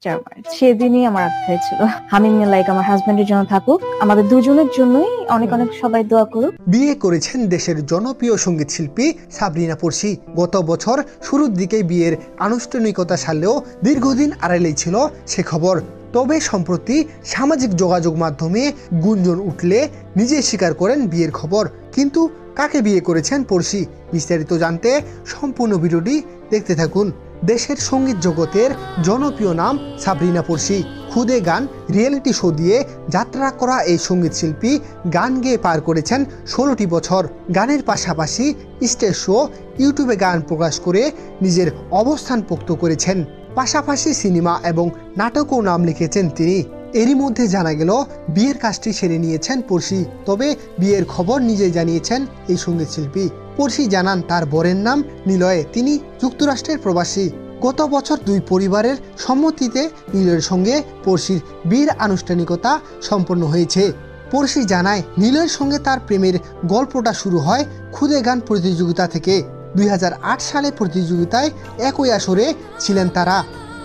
4 March সেদিনই আমার রাখতে হয়েছিল। আমি লাইক আমার হাজবেন্ডের জন্য থাকুক, আমাদের দুজনের জন্যই অনেক অনেক সবাই দোয়া করুক। বিয়ে করেছেন দেশের জনপ্রিয় সঙ্গীত শিল্পী সাবরিনা পড়শি। গত বছর শুরুর দিকে বিয়ের আনুষ্ঠানিকতা সারলেও দীর্ঘদিন আড়ালেই ছিল সে খবর। তবে সম্প্রতি সামাজিক যোগাযোগ মাধ্যমে গুঞ্জন উঠলে নিজেই স্বীকার করেন বিয়ের খবর। কিন্তু কাকে বিয়ে করেছেন পড়শি, বিস্তারিত জানতে সম্পূর্ণ ভিডিওটি দেখতে থাকুন। দেশের সঙ্গীত জগতের জনপ্রিয় নাম সাবরিনা পড়শি। খুদে গান রিয়েলিটি শো দিয়ে যাত্রা করা এই সঙ্গীত শিল্পী গান গেয়ে পার করেছেন 16টি বছর। গানের পাশাপাশি স্টেজ শো, ইউটিউবে গান প্রকাশ করে নিজের অবস্থান পোক্ত করেছেন। পাশাপাশি সিনেমা এবং নাটকও নাম লিখেছেন তিনি। এরই মধ্যে জানা গেল বিয়ের কাজটি সেরে নিয়েছেন পড়শি। তবে বিয়ের খবর নিজেই জানিয়েছেন এই সঙ্গীত শিল্পী। পড়শি জানান তার বরের নাম নিলয়, তিনি যুক্তরাষ্ট্রের প্রবাসী। গত বছর দুই পরিবারের সম্মতিতে নিলয়ের সঙ্গে পড়শির বিয়ের আনুষ্ঠানিকতা সম্পন্ন হয়েছে। পড়শি জানায় নিলয়ের সঙ্গে তার প্রেমের গল্পটা শুরু হয় খুদে গান প্রতিযোগিতা থেকে। 2008 সালে প্রতিযোগিতায় একই আসরে ছিলেন তারা।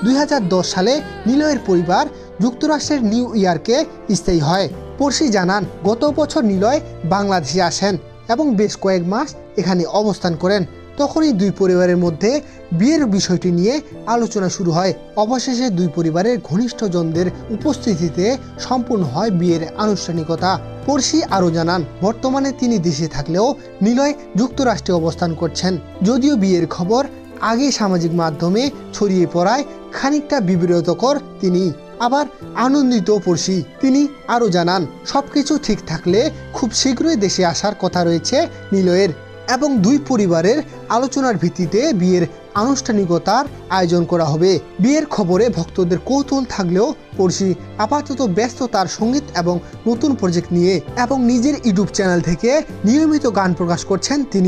2010 সালে নিলয়ের পরিবার যুক্তরাষ্ট্রের নিউ ইয়র্কে স্থায়ী হয়। পড়শি জানান গত বছর নিলয় বাংলাদেশে আসেন এবং বেশ কয়েক মাস এখানে অবস্থান করেন। তখনই দুই পরিবারের মধ্যে বিয়ের বিষয়টি নিয়ে আলোচনা শুরু হয়। অবশেষে দুই পরিবারের ঘনিষ্ঠজনদের উপস্থিতিতে সম্পূর্ণ হয় বিয়ের আনুষ্ঠানিকতা। পড়শি আরও জানান বর্তমানে তিনি দেশে থাকলেও নিলয় যুক্তরাষ্ট্রে অবস্থান করছেন। যদিও বিয়ের খবর আগে সামাজিক মাধ্যমে ছড়িয়ে পড়ায় খানিকটা বিব্রতকর তিনি, আবার আনন্দিত পড়শি। তিনি আরও জানান সবকিছু ঠিক থাকলে খুব শীঘ্রই দেশে আসার কথা রয়েছে নিলয়ের এবং দুই পরিবারের আলোচনার ভিত্তিতে বিয়ের আনুষ্ঠানিকতার আয়োজন করা হবে। বিয়ের খবরে ভক্তদের কৌতূহল থাকলেও পড়শি আপাতত ব্যস্ত তার সঙ্গীত এবং নতুন প্রজেক্ট নিয়ে এবং নিজের ইউটিউব চ্যানেল থেকে নিয়মিত গান প্রকাশ করছেন তিনি।